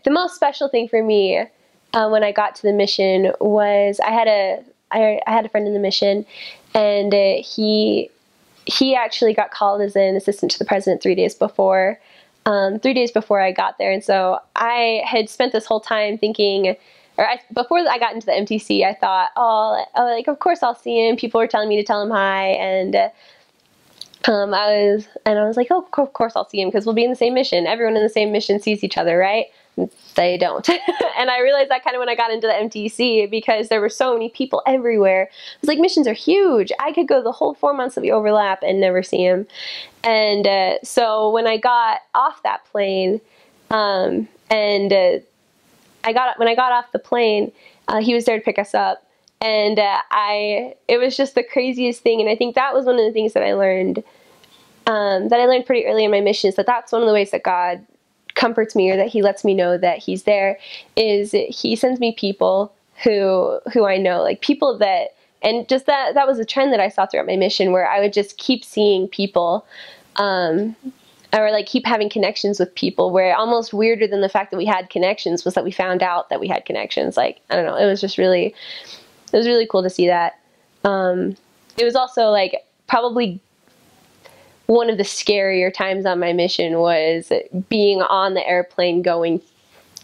the most special thing for me when I got to the mission was I had a friend in the mission, and he actually got called as an assistant to the president 3 days before. 3 days before I got there. And so I had spent this whole time thinking, before I got into the MTC, I thought, like, of course I'll see him. People were telling me to tell him hi. And I was like, oh, of course I'll see him because we'll be in the same mission. Everyone in the same mission sees each other, right? They don't. And I realized that kind of when I got into the MTC, because there were so many people everywhere. I was like, missions are huge. I could go the whole 4 months of the overlap and never see him. And so when I got off that plane, when I got off the plane, he was there to pick us up. And it was just the craziest thing. And I think that was one of the things that I learned pretty early in my mission, is that's one of the ways that God comforts me, or that he lets me know that he's there, is he sends me people who I know, like people that, and just that was a trend that I saw throughout my mission, where I would just keep seeing people, or like keep having connections with people, where almost weirder than the fact that we had connections was that we found out that we had connections. Like, I don't know, it was really cool to see that. It was also like probably one of the scarier times on my mission was being on the airplane going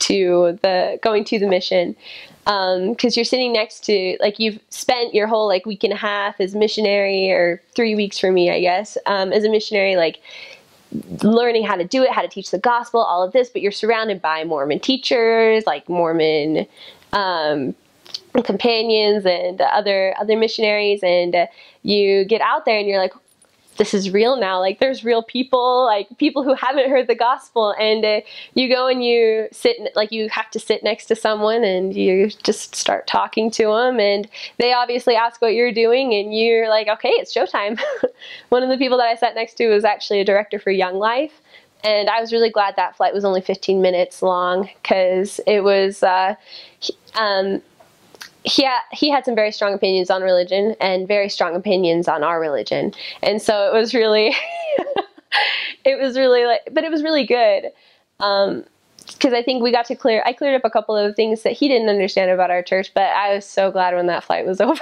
to the mission, because you're sitting next to, like, you've spent your whole like week and a half as missionary, or 3 weeks for me, I guess, as a missionary, like learning how to do it, how to teach the gospel, all of this, but you're surrounded by Mormon teachers, like Mormon companions and other missionaries, and you get out there and you're like, this is real now. Like, there's real people, like people who haven't heard the gospel, and you go and you sit, like you have to sit next to someone and you just start talking to them, and they obviously ask what you're doing, and you're like, okay, it's showtime. One of the people that I sat next to was actually a director for Young Life, and I was really glad that flight was only 15 minutes long, because it was he had some very strong opinions on religion and very strong opinions on our religion. And so it was really, but it was really good. Because I think I cleared up a couple of things that he didn't understand about our church, but I was so glad when that flight was over.